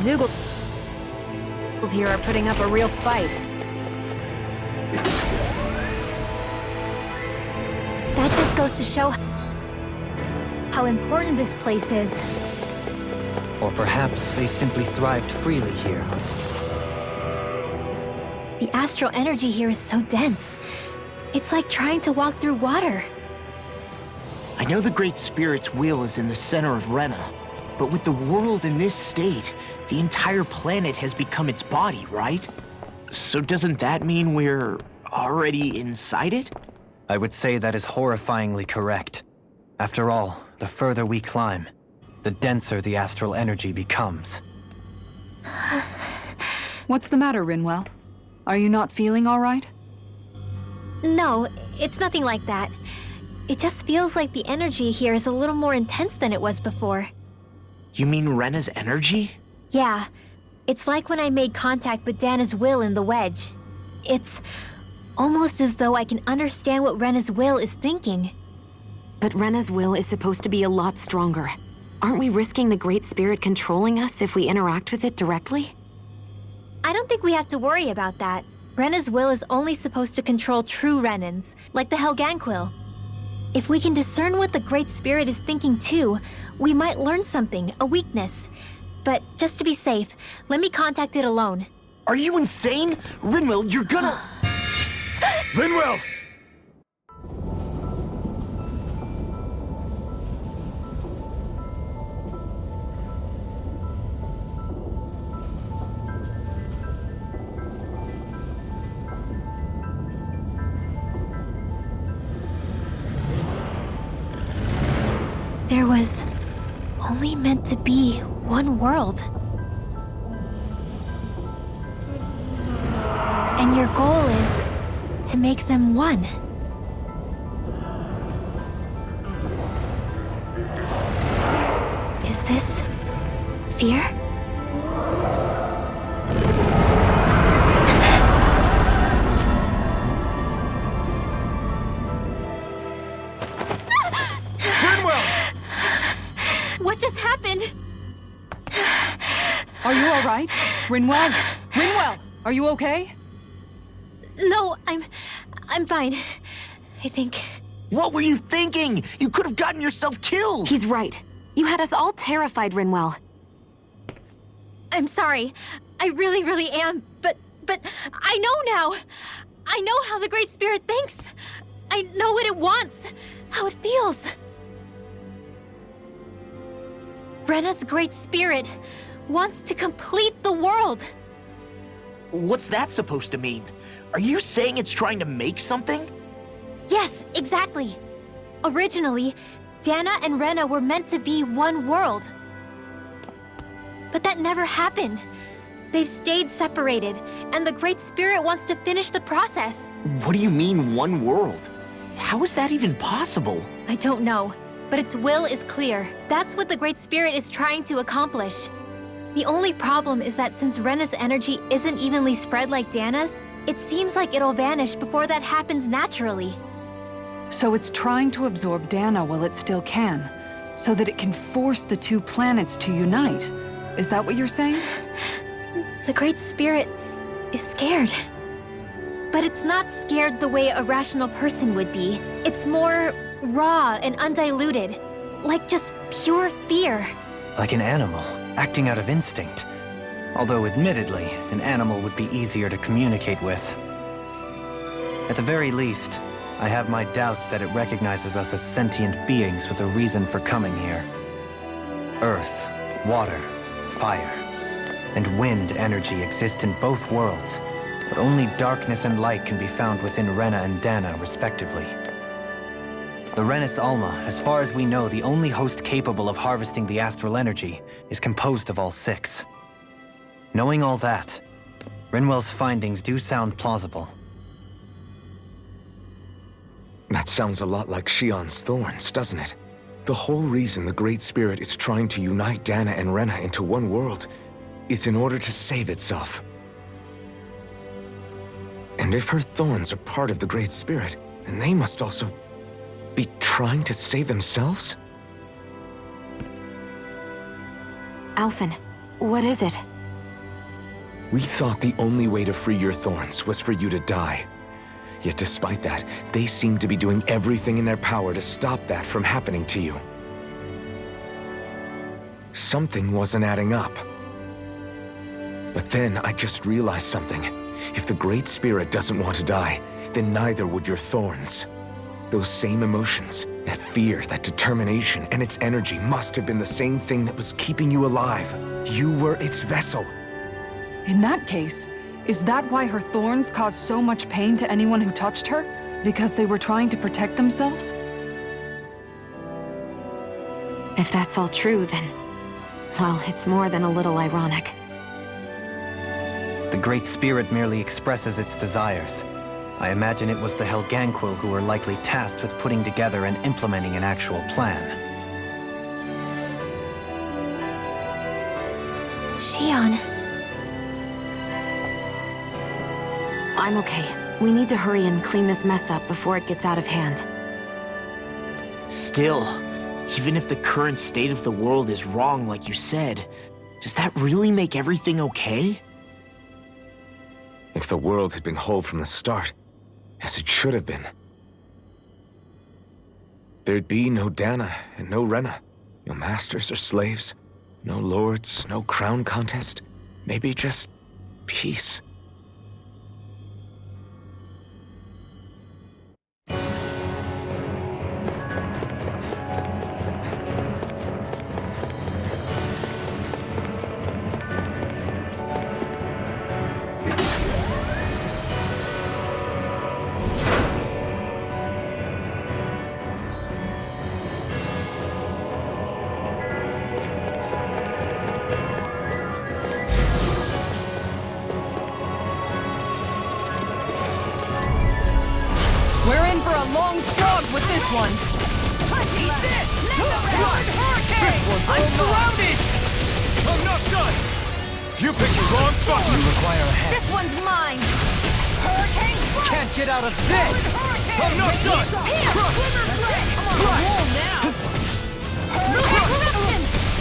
Zeugles here are putting up a real fight. That just goes to show how important this place is. Or perhaps they simply thrived freely here. The astral energy here is so dense. It's like trying to walk through water. I know the Great Spirit's will is in the center of Rena, but with the world in this state, the entire planet has become its body, right? So doesn't that mean we're already inside it? I would say that is horrifyingly correct. After all, the further we climb, the denser the astral energy becomes. What's the matter, Rinwell? Are you not feeling all right? No, it's nothing like that. It just feels like the energy here is a little more intense than it was before. You mean Rena's energy? Yeah, it's like when I made contact with Dana's will in the wedge. It's almost as though I can understand what Rena's will is thinking. But Rena's will is supposed to be a lot stronger. Aren't we risking the Great Spirit controlling us if we interact with it directly? I don't think we have to worry about that. Rena's will is only supposed to control true Renans, like the Helganquil. If we can discern what the Great Spirit is thinking too, we might learn something, a weakness. But just to be safe, let me contact it alone. Are you insane? Rinwell, you're gonna... Rinwell! There was only meant to be one world. And your goal is to make them one. Is this fear? What just happened? Are you all right? Rinwell? Rinwell, are you okay? No, I'm fine. I think. What were you thinking? You could have gotten yourself killed! He's right. You had us all terrified, Rinwell. I'm sorry. I really am. But I know now. I know how the Great Spirit thinks. I know what it wants, how it feels. Rena's Great Spirit wants to complete the world. What's that supposed to mean? Are you saying it's trying to make something? Yes, exactly. Originally, Dana and Rena were meant to be one world. But that never happened. They've stayed separated, and the Great Spirit wants to finish the process. What do you mean, one world? How is that even possible? I don't know, but its will is clear. That's what the Great Spirit is trying to accomplish. The only problem is that since Rena's energy isn't evenly spread like Dana's, it seems like it'll vanish before that happens naturally. So it's trying to absorb Dana while it still can, so that it can force the two planets to unite. Is that what you're saying? The Great Spirit is scared. But it's not scared the way a rational person would be. It's more raw and undiluted, like just pure fear. Like an animal, acting out of instinct. Although admittedly, an animal would be easier to communicate with. At the very least, I have my doubts that it recognizes us as sentient beings with a reason for coming here. Earth, water, fire, and wind energy exist in both worlds, but only darkness and light can be found within Rena and Dana, respectively. The Renis Alma, as far as we know, the only host capable of harvesting the astral energy, is composed of all six. Knowing all that, Rinwell's findings do sound plausible. That sounds a lot like Shion's thorns, doesn't it? The whole reason the Great Spirit is trying to unite Dana and Rena into one world is in order to save itself. And if her thorns are part of the Great Spirit, then they must also be trying to save themselves? Alphen, what is it? We thought the only way to free your thorns was for you to die. Yet despite that, they seem to be doing everything in their power to stop that from happening to you. Something wasn't adding up. But then I just realized something. If the Great Spirit doesn't want to die, then neither would your thorns. Those same emotions, that fear, that determination, and its energy must have been the same thing that was keeping you alive. You were its vessel. In that case, is that why her thorns caused so much pain to anyone who touched her? Because they were trying to protect themselves? If that's all true, then... well, it's more than a little ironic. The Great Spirit merely expresses its desires. I imagine it was the Helganquil who were likely tasked with putting together and implementing an actual plan. Shion. I'm okay. We need to hurry and clean this mess up before it gets out of hand. Still, even if the current state of the world is wrong like you said, does that really make everything okay? If the world had been whole from the start, as it should have been, there'd be no Dana and no Rena, no masters or slaves, no lords, no crown contest, maybe just peace. We're in for a long slog with this one. I'm surrounded! I'm not done! You picked the wrong spot! You require a hand. This one's mine! Hurricane Strike! Can't get out of this! I'm not done!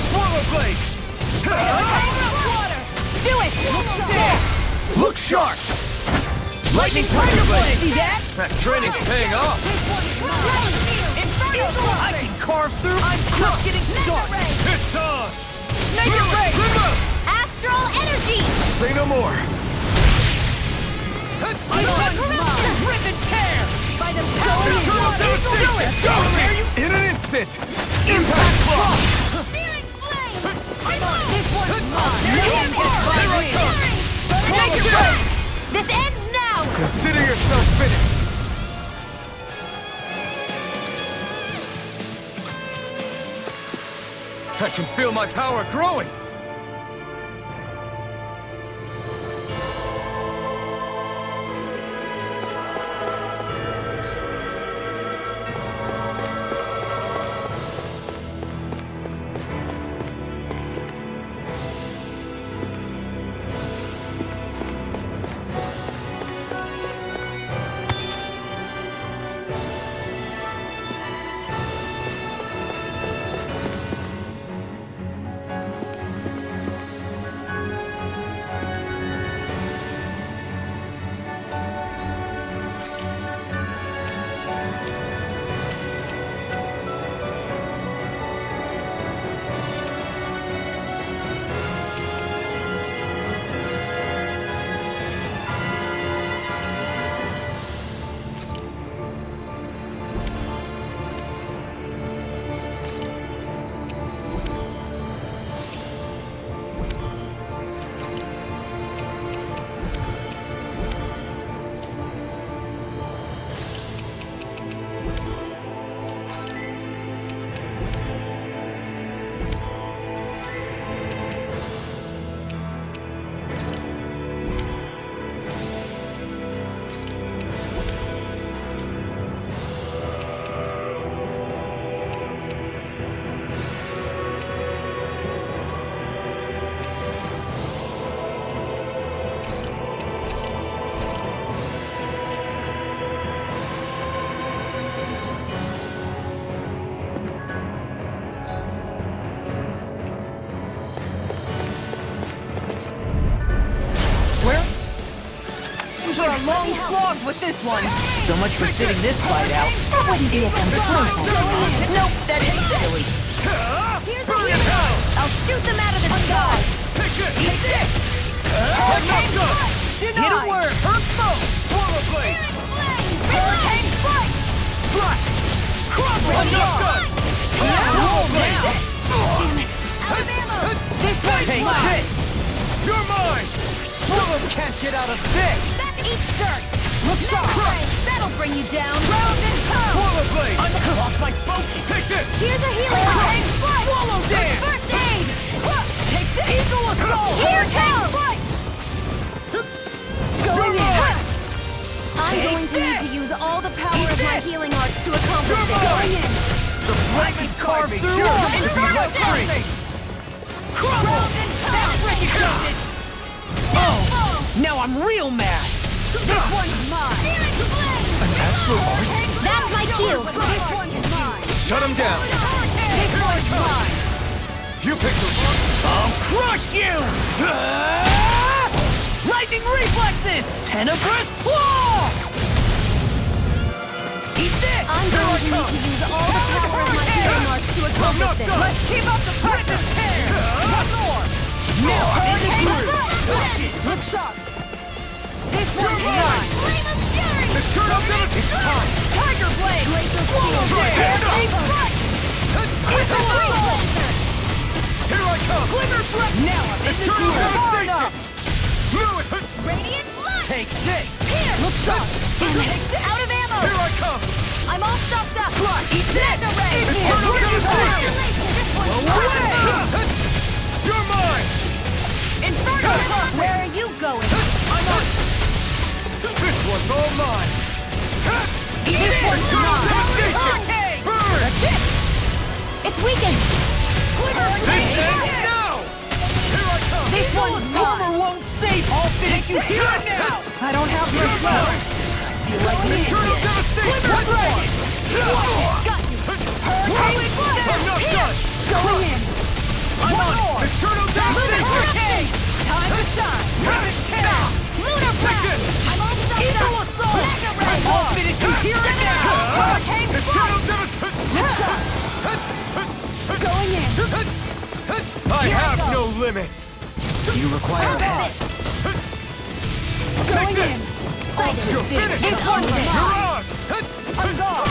Swallow blade! Do it! Look sharp! Lightning tiger blade! See that? That training's paying off! I can carve through. I'm just getting started! It's on! Astral energy! Say no more! Rip and tear! By the power of In an instant! Impact block! Searing flame! This one's mine. This ends now! Consider yourself finished! I can feel my power growing! long slog with this one. So much for sitting this fight out. That wouldn't be a complete Nope, that is silly. Here's a hero! I'll shoot them out of the sky! Take it! Eat this! Hurricane Strike! Denied! Hit a word, hurt foe! Swallow Blade! Hurricane Strike! Strike! Crumble! Enough gun! Damn it! Out of ammo! This one's Take mine. this! You're mine! Swallow can't get out of this! Eat dirt! Look sharp. That'll bring you down! Round and pound! Swallow Blade! Lost my focus! Take this! Here's a healing Hurricane Strike! Swallow Dance! First aid! Take the Eagle Assault. Hurricane Strike! You're mine! I'm going to need to use all the power of my healing arts to accomplish this. Going in! The blade can carve through walls to be let free! Crumble! That's recognized! Oh! Now I'm real mad! This one's mine. An astral art? That's my cue! This one's mine. Shut him down! This one's mine. You picked the one! I'll crush you! Lightning reflexes! Tenebrous claw! Eat this! I'm going to need to use all the power of my healing arts to accomplish this. Let's keep up the pressure. One more! Now I'm in the groove! Look sharp. This You're one's mine! mine. Flame of Fury! It's turn up to it's time! Tiger Blade. Swallow Blade! Hurricane Strike! Eagle Assault. Here I come! Glimmer trap! Now I'm in It's the turn up groove! devastation! Fluid! Radiant Light! Take this! Here! Look sharp. Out of ammo! Here I come! I'm all stuffed up! Eat this. It's turn up devastation! This one's Away! You're mine! Inferno! Where are you going? I'm on! This one's all mine! This one's mine. Devastation! Burn! It's weakened! This ends now! Here I come! This one's Armor mine. won't save! I'll finish you here and now! I don't have You're much left. mine! You like me? Eternal devastation! Glimmer dragon! Got you! I'm not done! Going in. I'm on it! Eternal devastation! Time to shine. Lunar Blast! I'm all stuffed Eagle up! Assault. Mega Ray! I'll finish you here and now! Hurricane Eternal devastation! Going in. I have no limits! You require help. Going in. You're finished! This one's mine. Mirage! I'm gone.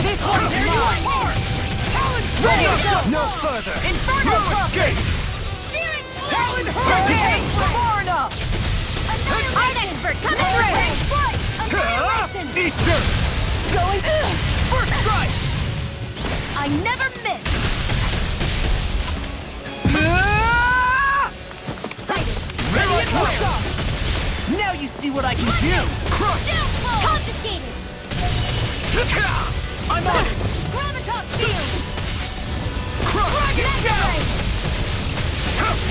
This one's mine. Ready to go! No further! Inferno No Cup! escape! Searing Talon Flame! Hurricane! Far enough. I'm expert! Coming through! Annihilation! Eat dirt! Going. First strike! I never miss! Sighted! Here I come! Now you see what I can do! Crush! Downfall! Confiscated! I'm on it! Gravitas Field! Crush! Dragon Blade!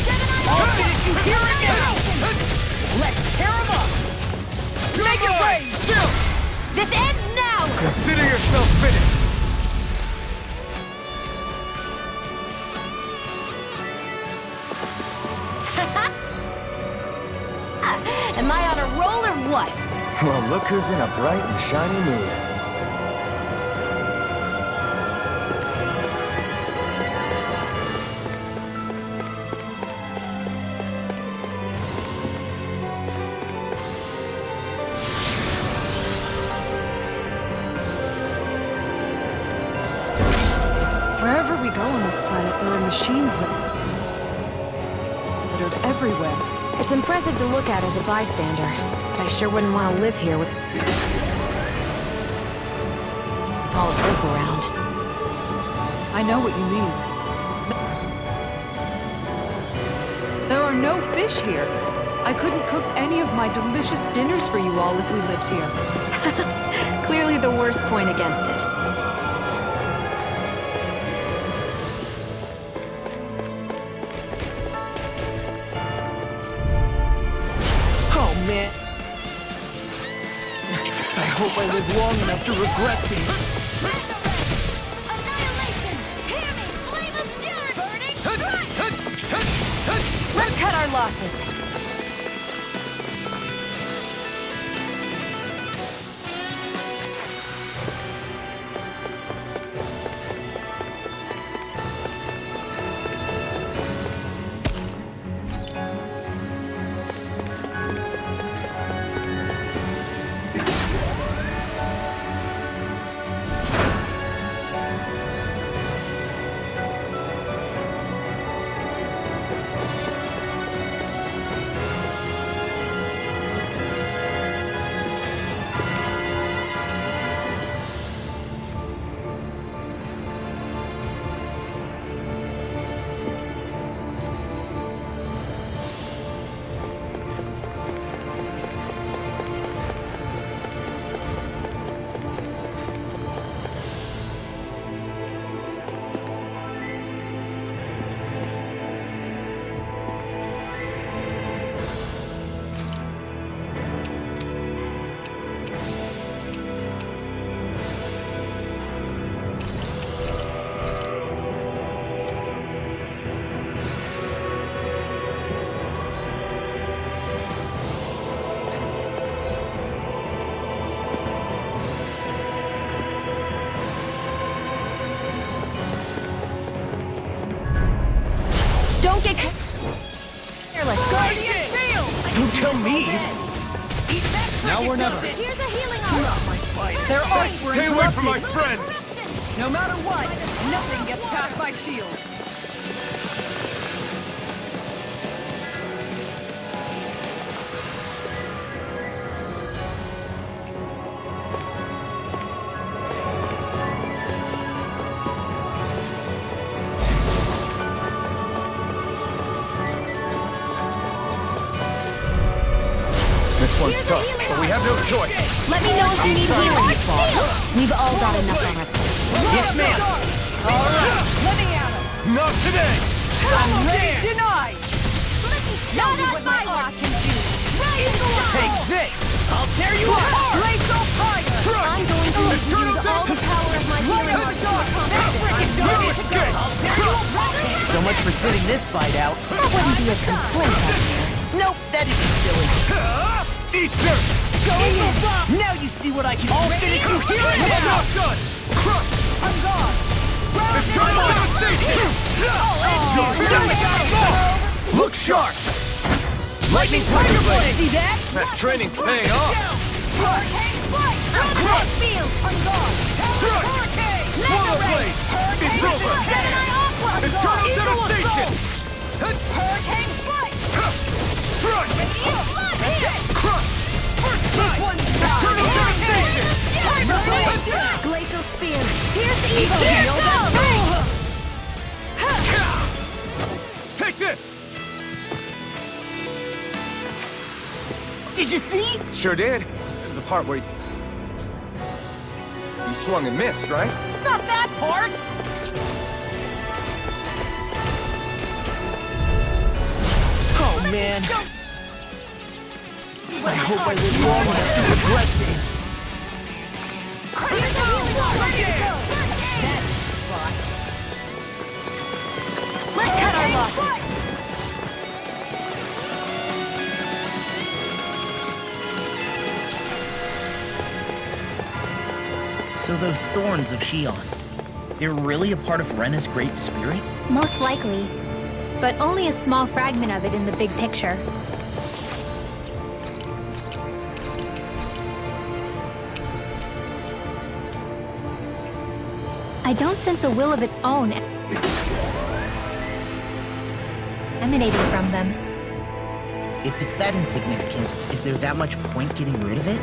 Gemini! I'll finish you here and now! Annihilation! Let's tear him up! Make it rain! Chill! This ends now! Consider yourself finished! Am I on a roll or what? Well, look who's in a bright and shiny mood. Wherever we go on this planet, there are machines littered everywhere. It's impressive to look at as a bystander, but I sure wouldn't want to live here with all of this around. I know what you mean. There are no fish here. I couldn't cook any of my delicious dinners for you all if we lived here. Clearly the worst point against it. Oh, man. I hope I live long enough to regret these. Annihilation! Hear me! Flame of Fury! Burning Strike! Let's cut our losses. Don't get Careless. Don't tell me! Now or never. Here's a healing arm. Their arts were Stay away from my friends! No matter what, nothing gets past my shield. This one's tough, but we have no choice. Let me know if you need healing. We've all got enough on our plate. Yes, ma'am! All right, let me at him. Not today! Denied. Not on my watch. Take this! I'll tear you apart! Glacial fire. I'm going to use all the power of my healing arm to accomplish this. So much for sitting this fight out. That wouldn't be a complaint. Nope, that isn't silly. Eat dirt! Going in! Now you see what I can do! I'll finish you here and It's now! not done! I'm gone. It's time to devastation! Look sharp! Lightning Tiger Blade! See that? That training's paying off! Hurricane flight! Hurricane field! I'm gone! Strike! Hurricane! Swallow blade! It's over! Gemini Aqua! I'm Eternal gone! devastation! Hurricane flight! Strike! Crush! First This one's Eternal devastation! Glacial spear! Here's the Evil evil! Take this! Did you see? Sure did. The part where you swung and missed, right? Not that part! Oh, man. I hope I live long enough to regret this. Here's the healing arm! Ready to go! Let's cut our losses! So those thorns of Shion's, they're really a part of Rena's great spirit? Most likely. But only a small fragment of it in the big picture. I don't sense a will of its own emanating from them. If it's that insignificant, is there that much point getting rid of it?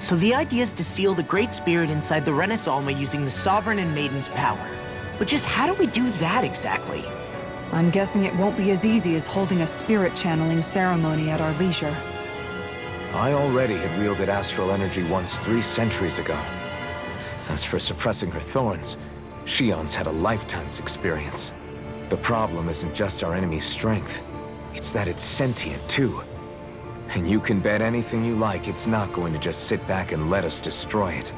So the idea is to seal the Great Spirit inside the Renus Alma using the Sovereign and Maiden's power. But just how do we do that exactly? I'm guessing it won't be as easy as holding a spirit channeling ceremony at our leisure. I already had wielded astral energy once 3 centuries ago. As for suppressing her thorns, Shion's had a lifetime's experience. The problem isn't just our enemy's strength. It's that it's sentient, too. And you can bet anything you like it's not going to just sit back and let us destroy it.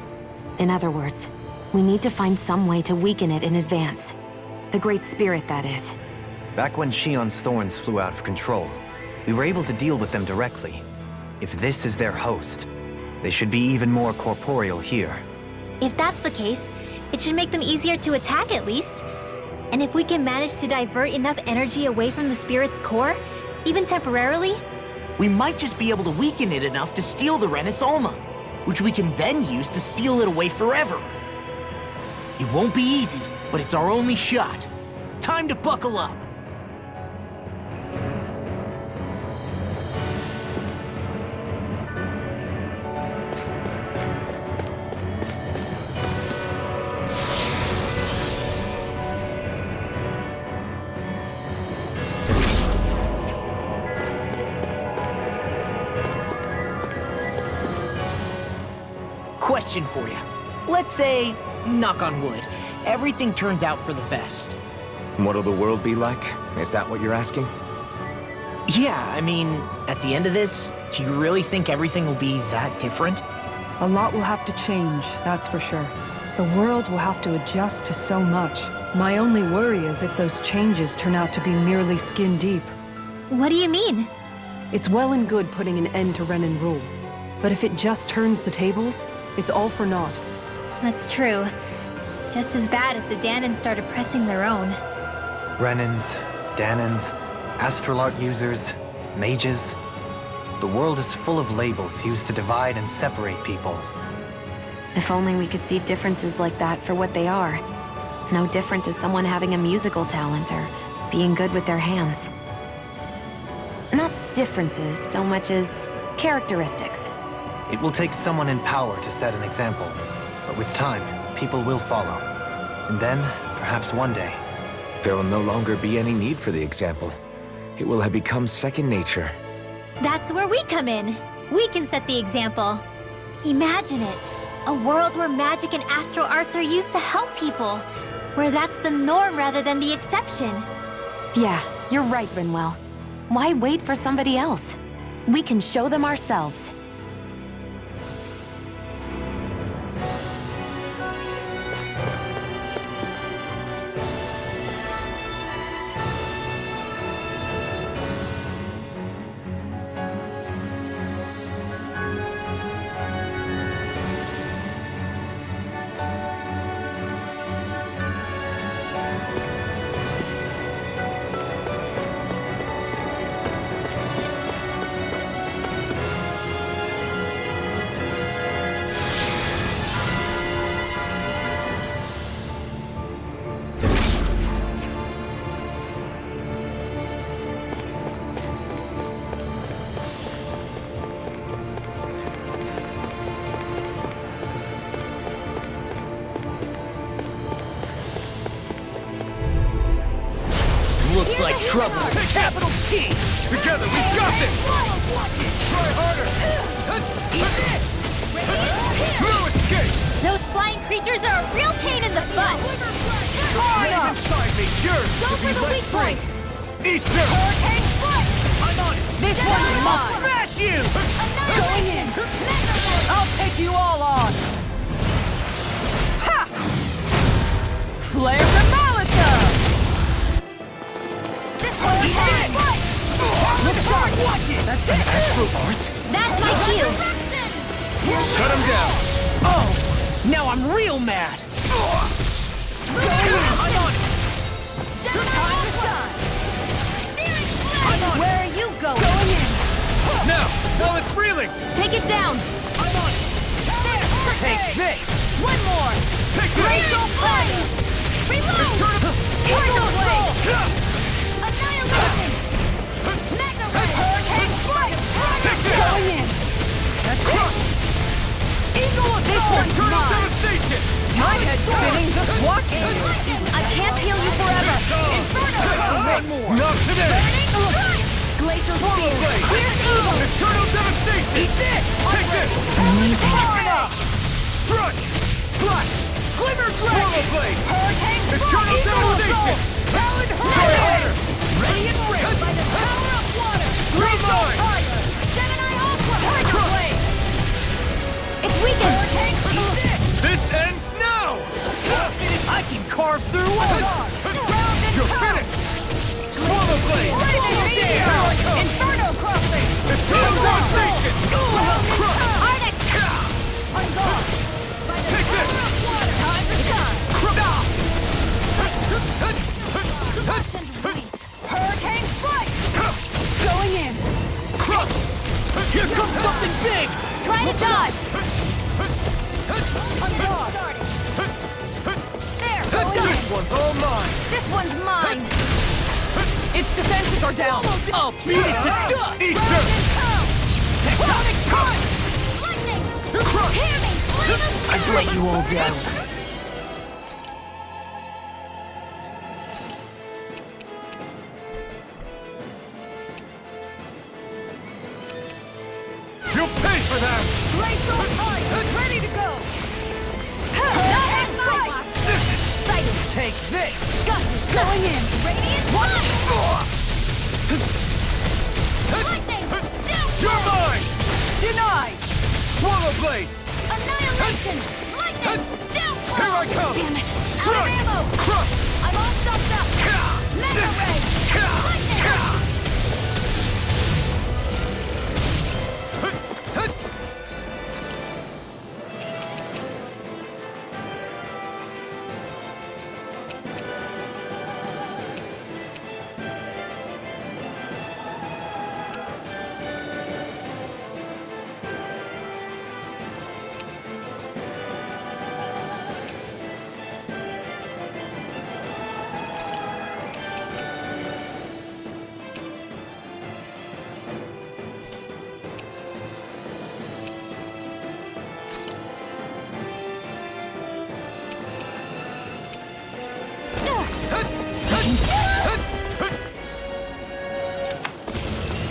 In other words, we need to find some way to weaken it in advance. The Great Spirit, that is. Back when Shion's thorns flew out of control, we were able to deal with them directly. If this is their host, they should be even more corporeal here. If that's the case, it should make them easier to attack at least. And if we can manage to divert enough energy away from the spirit's core, even temporarily, We might just be able to weaken it enough to steal the Renus Alma, which we can then use to seal it away forever. It won't be easy, but it's our only shot. Time to buckle up. Question for you. Let's say, knock on wood, everything turns out for the best. What'll the world be like? Is that what you're asking? Yeah, I mean, at the end of this, do you really think everything will be that different? A lot will have to change, that's for sure. The world will have to adjust to so much. My only worry is if those changes turn out to be merely skin deep. what do you mean? It's well and good putting an end to Renan rule. But if it just turns the tables, it's all for naught. That's true. Just as bad if the Danans start oppressing their own. Renans, Danans, astral art users, mages. The world is full of labels used to divide and separate people. If only we could see differences like that for what they are. No different to someone having a musical talent or being good with their hands. Not differences so much as characteristics. It will take someone in power to set an example. But with time, people will follow. And then, perhaps one day, There will no longer be any need for the example. It will have become second nature. That's where we come in. We can set the example. Imagine it. A world where magic and astral arts are used to help people. Where that's the norm rather than the exception. Yeah, you're right, Rinwell. Why wait for somebody else? We can show them ourselves. Looks like trouble. Capital T! Together, we got this! Try harder! No escape! Those flying creatures are a real pain in the butt. Flame inside me, yours! Go to for be the let weak free. point. Eat this! Hurricane foot. I'm on it! This one's mine! Smash you! Going in. I'll take you all on! Ha! Flare the Molotov! Look sharp! Watch it! That's an astral art? That's my cue. Shut him down! Oh! Now I'm real mad! I'm on it! Where are you going? Now! While it's reeling! Take it down. I'm on it! Take this! One more. Take this! Eagle Blade. Reload. Eagle Blade. Annihilation. Magna Ray. Hurricane Strike. Take this! Going in. Crush! Eternal devastation! My head's spinning just watching you. I can't heal you forever. One more! Not today! Glacial Swallow Spear. blade! Here's evil. Eternal devastation! Eat this! Take this! Strike! Slash! Glimmer Dragon! Swallow blade! Hurricane Eternal devastation! Talon Try harder! Radiant Rift by the power of water. Green line! Gemini Ultra. Tiger Blade. It's weakened. Hurricane This ends now! I can carve through walls! You're finished! Swallow blade! Meteor. Here I come! Inferno Crossing. Eternal devastation! Arctic. Unguard. By the Take this! power of water. Time to shine. Hurricane Strike. Going in. Here comes something big! Try to dodge. Unguard. There. This one's all mine! This one's mine. Its defenses are down. I'll beat it to dust! Eat this! Tectonic punch! Lightning. Hear me. I've let you all down. You'll pay for that! Glacial Tide. Ready to go. Hurricane Strike. Take this! Going in. Radiant Punch. Lightning. You're mine! Denied. Swallow blade! Annihilation. Lightning. Downfall. Here I come! Damn it. Out of Strike! ammo. Crush! I'm all stuffed up. Mega Ray. Lightning.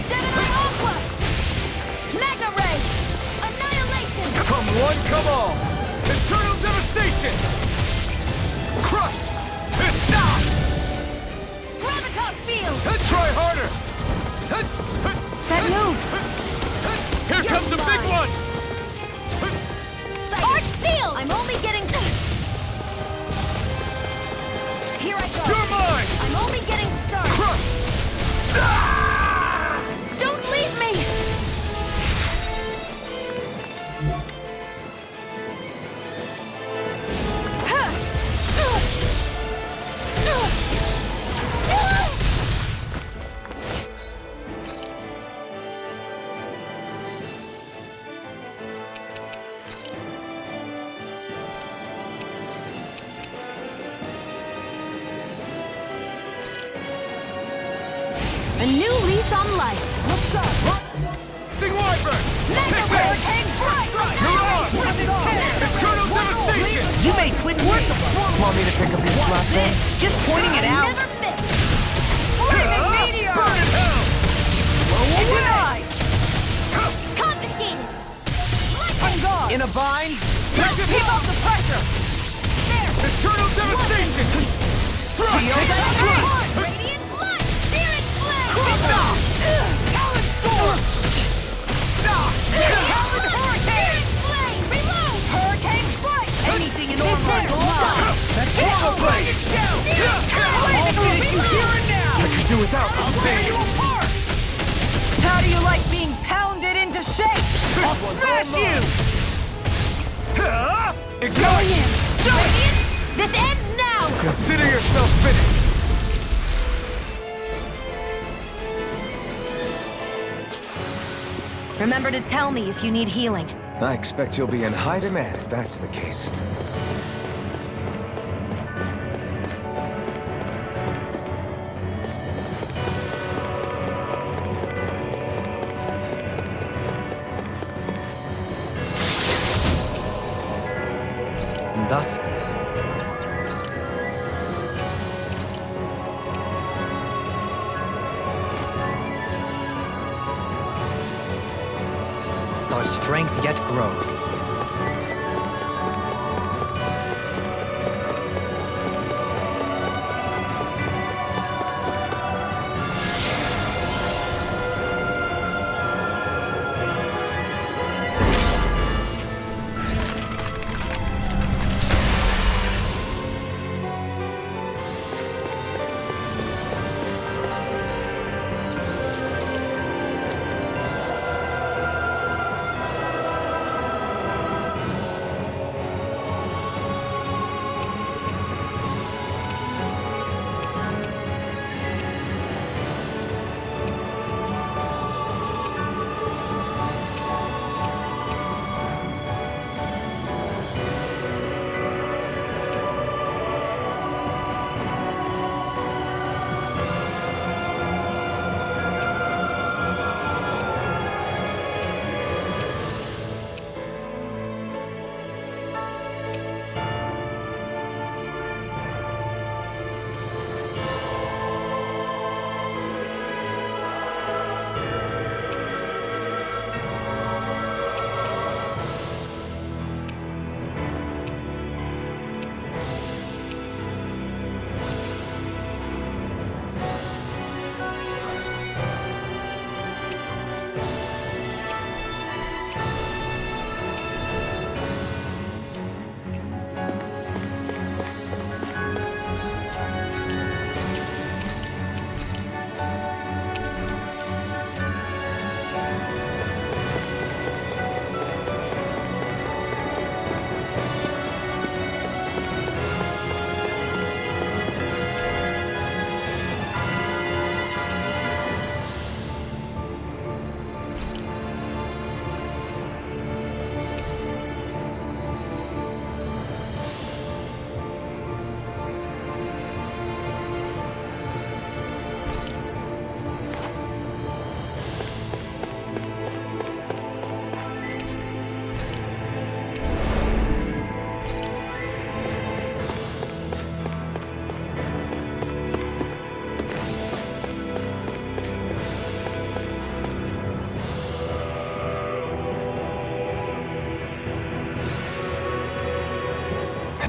Gemini Ultra. Mega Ray. Annihilation. Come one, come all! Eternal devastation! Crush! Stop! Gravitas Field. Try harder! That move. Here comes a big one! Arch Seal. I'm only getting. Here I go. You're mine! I'm only getting started. Crush! Don't leave me. A new lease on life. Look sharp. Sing Wyvern! Mega Take Ray. this! Hurricane Strike. You're on! Eternal devastation! You made quit working. Want me to pick up your slack then? Just pointing it out. Never miss. Flaming Meteor. Burn in hell! Denied. Confiscated. Lightning. In a bind? Keep up the pressure. There. Eternal devastation! Strike! Radiant Light. Spirit Flame. Talon Storm. Talon Hurricane. Spirit Flame. Reload. Hurricane Strike. Anything in armor. Swallow blade! I'll finish you here and now. I could do without this thing! apart. How do you like being pounded into shape? I'll Smash you! Ignite! Radiant. This ends now. Consider yourself finished! Remember to tell me if you need healing. I expect you'll be in high demand if that's the case. our strength yet grows.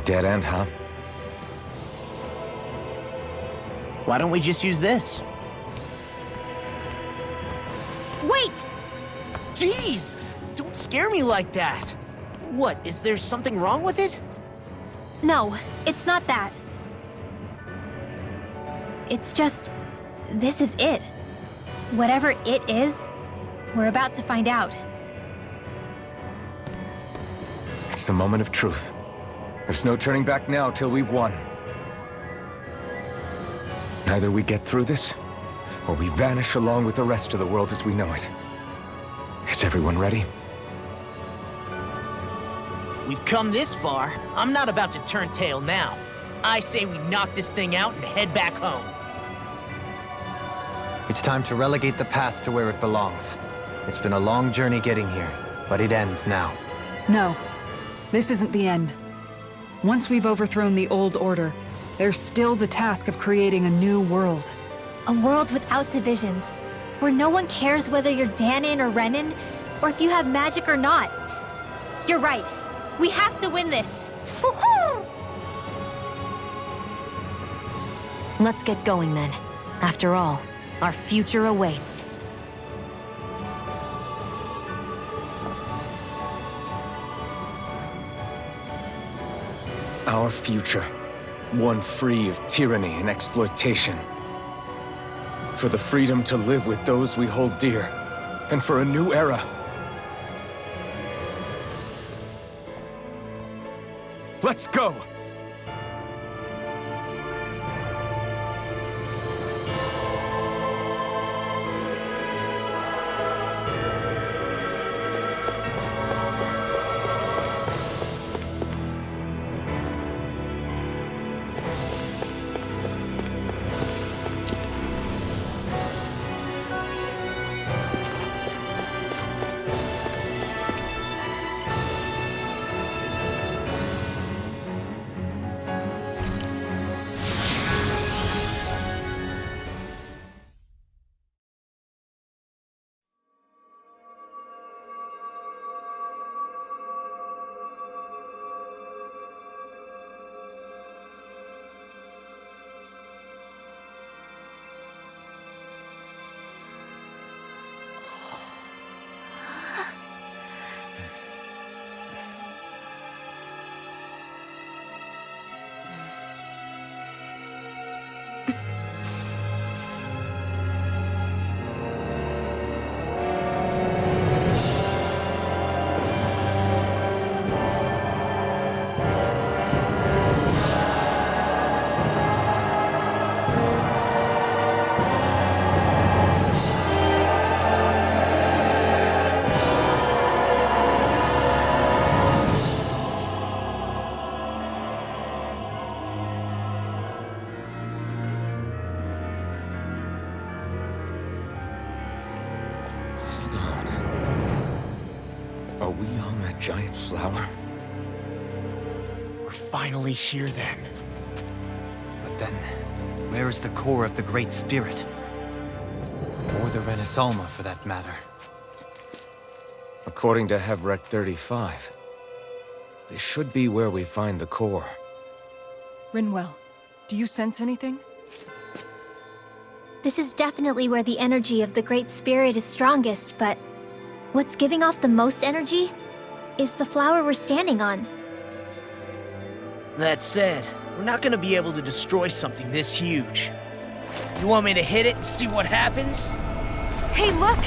Dead end, huh? Why don't we just use this? Wait! Jeez! Don't scare me like that! What, is there something wrong with it? No, it's not that. It's just... this is it. Whatever it is, we're about to find out. It's the moment of truth. There's no turning back now till we've won. Either we get through this, or we vanish along with the rest of the world as we know it. Is everyone ready? We've come this far. I'm not about to turn tail now. I say we knock this thing out and head back home. It's time to relegate the past to where it belongs. It's been a long journey getting here, but it ends now. No, this isn't the end. Once we've overthrown the old order, there's still the task of creating a new world. A world without divisions, where no one cares whether you're Danon or Renan, or if you have magic or not. You're right. We have to win this. Let's get going then. After all, our future awaits. Our future. One free of tyranny and exploitation. For the freedom to live with those we hold dear. And for a new era. Let's go! Hold on. Are we on that giant flower? We're finally here then. But then, where is the core of the Great Spirit? Or the Renaissalma, for that matter. According to Hevrek 35, this should be where we find the core. Rinwell, do you sense anything? This is definitely where the energy of the Great Spirit is strongest, but what's giving off the most energy is the flower we're standing on. That said, we're not gonna be able to destroy something this huge. You want me to hit it and see what happens? Hey, look!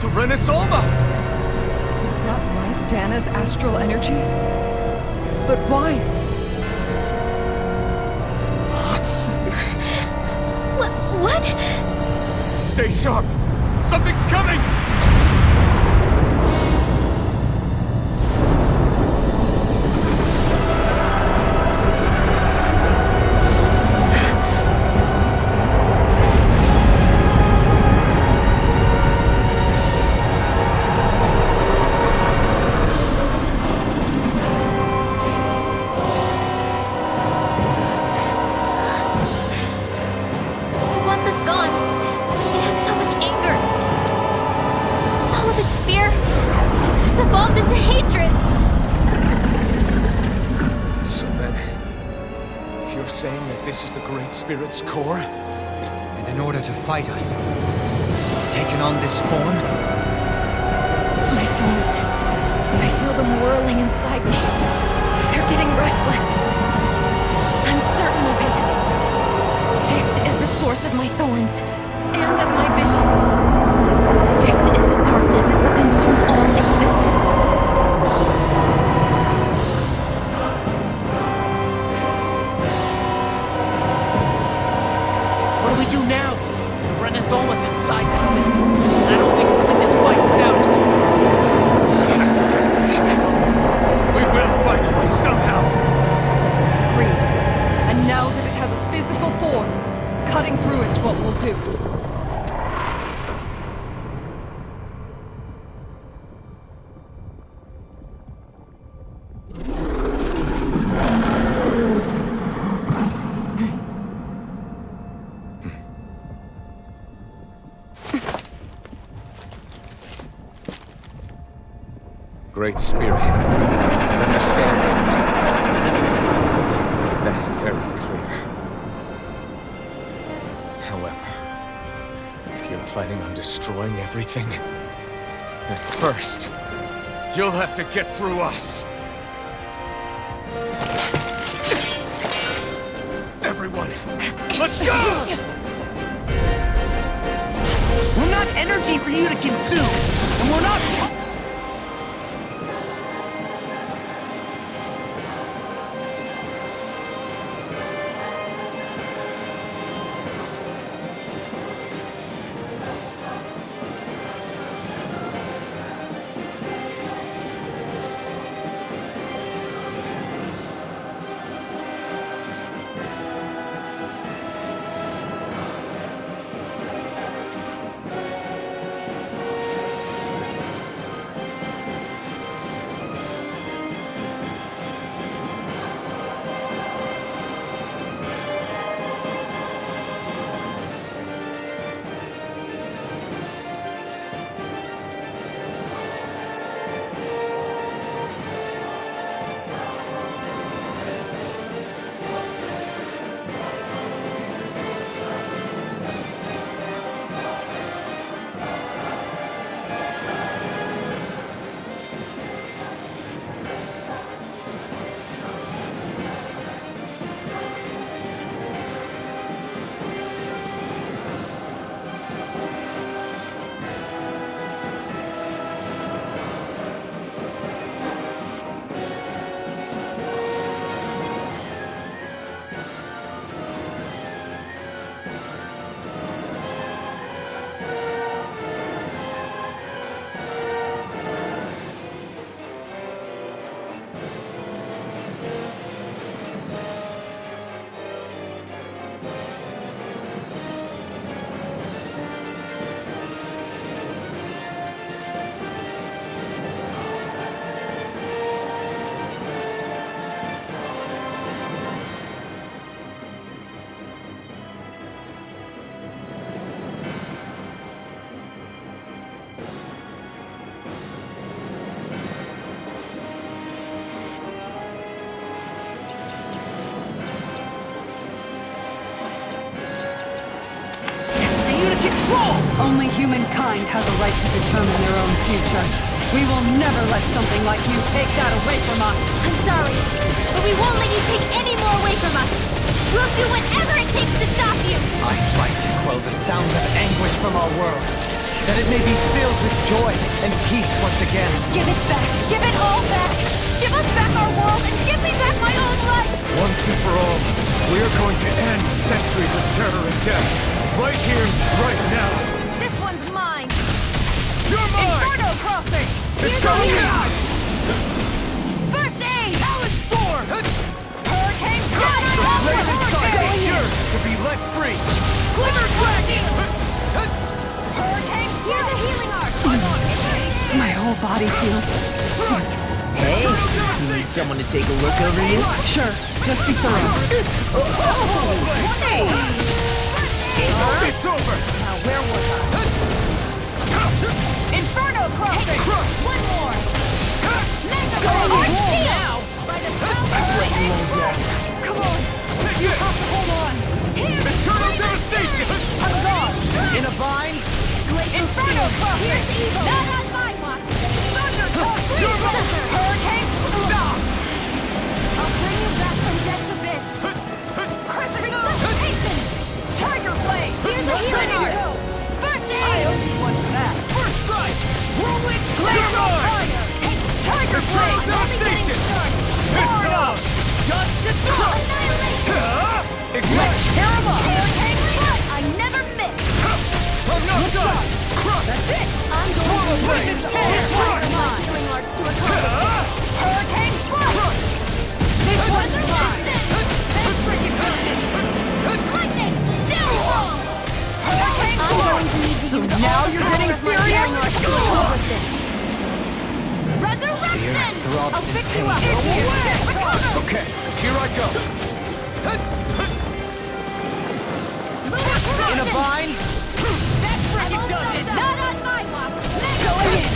The Renaissalma! Is that like Dana's astral energy? But why? What? Stay sharp! Something's coming! Once it's gone, it has so much anger. All of its fear has evolved into hatred. So then, you're saying that this is the Great Spirit's core? And in order to fight us, it's taken on this form? My thorns. I feel them whirling inside me. They're getting restless. I'm certain of it. This is the source of my thorns, and of my visions. This is the darkness that will consume all existence. What do we do now? The Renaissalma's inside that thing. I don't think we'll win this fight without it. We have to get it back. We will find a way somehow! Agreed. And now that it has a physical form, cutting through it's what we'll do. Great Spirit, I understand you want to live. You've made that very clear. However, if you're planning on destroying everything, then first, You'll have to get through us! Everyone, let's go! We're not energy for you to consume, and we're not... Only humankind has a right to determine their own future. We will never let something like you take that away from us. I'm sorry, but we won't let you take any more away from us. We'll do whatever it takes to stop you. I fight to quell the sounds of anguish from our world, that it may be filled with joy and peace once again. Give it back. Give it all back. Give us back our world and give me back my own life. Once and for all, we are going to end centuries of terror and death. Right here, right now. This one's mine. You're mine! Inferno Crossing! It's going on! First aid! Talon Storm! Hurricane Blazing Sky! Yours to be let free! Glimmer Dragon! Hurricane! Here's a healing art! My whole body feels... Hey, you need someone to take a look over you? Sure, just be thorough. It's over! Now where was I? Inferno Crossing! One more! Now! By the Come on, you have to hold on. Eternal devastation! I'm gone! In a bind? Inferno Crossing! Not on my watch! Thunder Hurricane! I'll bring you back from death's abyss! Precipitation! Tiger Blade! Here's a healing art! First aid! I owe you one for that. First strike! Whirlwind Glacial Glacial Fire! Tiger Blade! Only getting started! It's on! Just destroy! Annihilation! Ignite! Tear 'em up! Hurricane Flood! I never miss! I'm not done! Crush! That's it! I'm going to Blade! win this one's mine! Healing arts to accomplish! Hurricane Flood! This one's mine! Lightning! Downfall! Hurricane Flood! I'm going to need to use now all you're the getting power of my serious? healing arts to accomplish this! Resurrection! throbs I'll in fix you pain. up! Recover! Okay, here I go! In a bind? That's freaking done it! Not on my watch! Going in!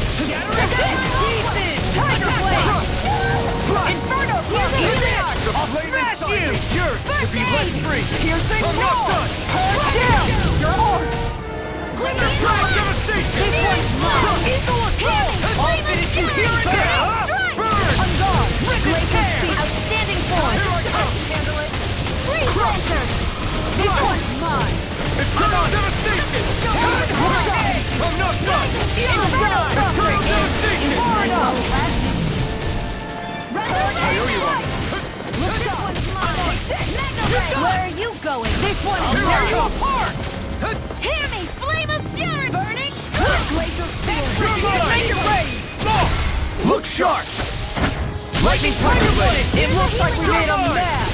Pieces! Tiger Blade! Inferno Crossing! The blade inside you! Yours to be let free! Piercing I'm not done! Down! Your arm! Glimmer Strike devastation! This one's mine! Eagle Assault! I'll finish you here and now! Burn! I'm gone! Rip it tear! Outstanding form! Here I come! Handle it! Freeze Lancer! This one's mine! Eternal devastation! I'm not done! Inferno Crossing! Devastation! I owe you one. This one's mine! Where are you going? This one's I'll tear you apart! Hear me! Flame of fury! Burning! Laser blade! Look sharp! Lightning Tiger Blade! It looks like we made a mess!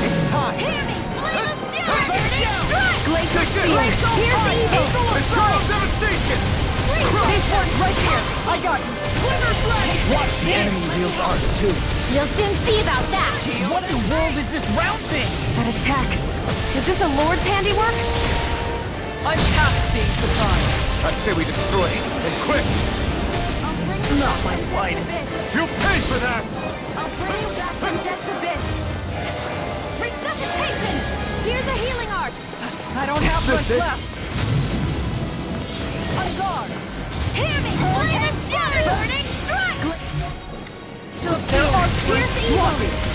It's time! Hear me! Flame of fury! Burning! Take this! Here's evil! Eternal devastation! This one's right here! I got you! Watch the enemy wields ours too. You'll soon see about that! What in the world is this round thing? That attack. Is this a Lord's handiwork? I'm past being surprised. I say we destroy it, and quick! Not my finest. You'll pay for that! I'll bring you back from death's abyss! Resuscitation! Here's a healing art! I don't have much it? left. On guard! Hear me! Flame of fury! Burning strike! There are Here's evil!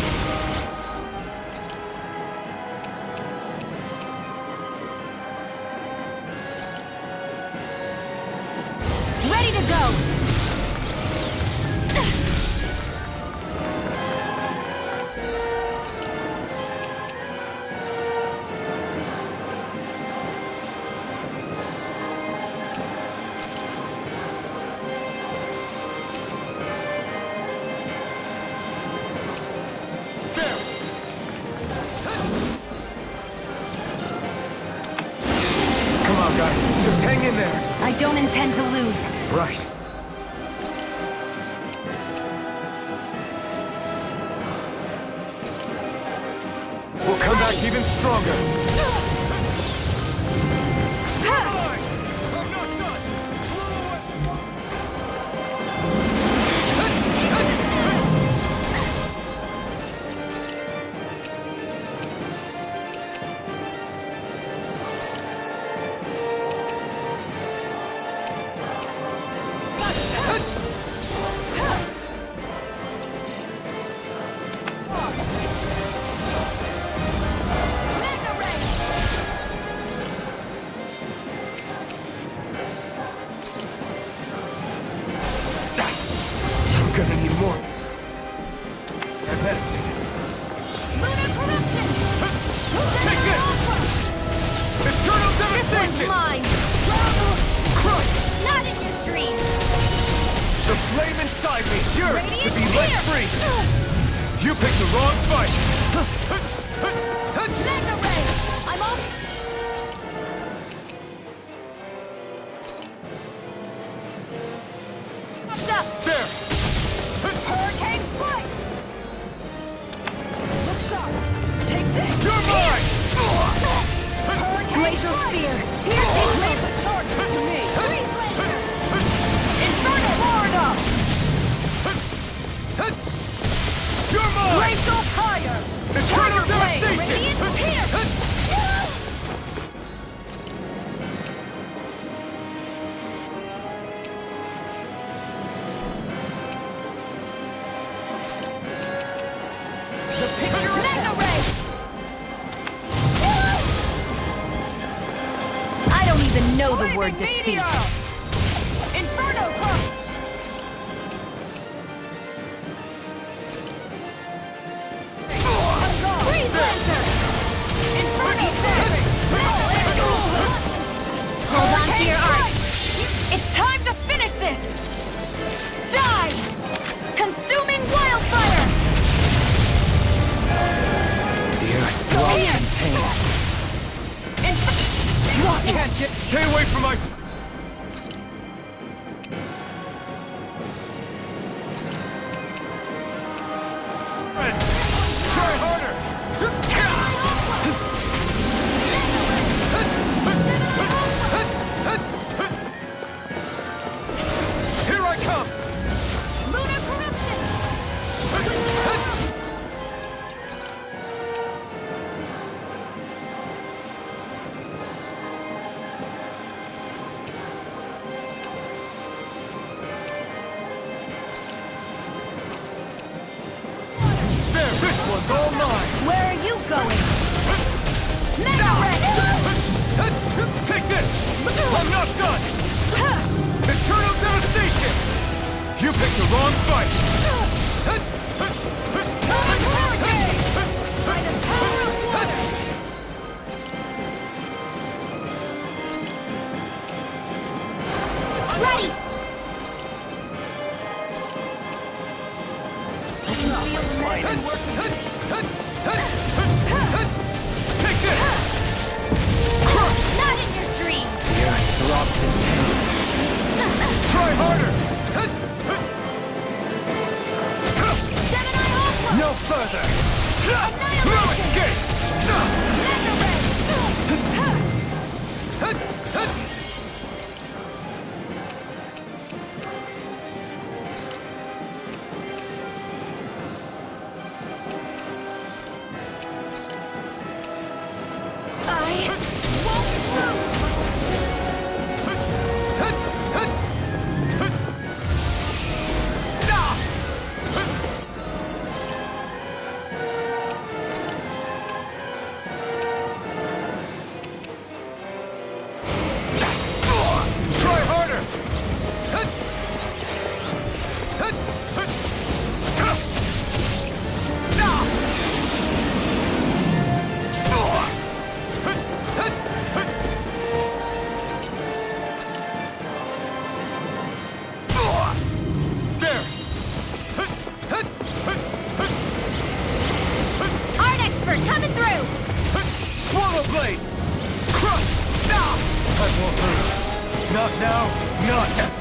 Ready to go! Come on, guys. Just hang in there. I don't intend to lose. Right. We'll come back even stronger. Gonna need more. Medicine. Lunar corruption! Take this! Eternal This one's devastation! mine! Crush! Not in your dreams! The flame inside me yearns to Radiant be let spear! free! You picked the wrong fight! Mega ray! I'm off! Up! There! Hurricane strike! Look sharp! Take this! You're mine! Glacial spear! Piercing laser charge to me! Freeze laser! Inferno Florida! You're mine! Glacial fire! Eternal devastation! Radiant pierce! The picture Mega ray! I don't even know the word defeat. Inferno crush! Freeze laser! Inferno crush! Hold on to your art. It's time to finish this! Die! Consuming wildfire! The earth throbs in pain. can't get... Stay away from my... Try harder! Here I come! Lunar corruption! There, this one's all mine! Where are you going? Mega ray! Take this! I'm not done! Eternal devastation! You picked the wrong fight! Hurricane! By the power of water! Ready! I can feel the medicine working. Take this! Not in your dreams! The earth throbs in pain. Try harder! Gemini Alpha! No further! Annihilation! No escape! Mega ray! I won't lose! Try harder! There! Art expert coming through! Swallow blade! Crush! I won't lose. Not now, not ever.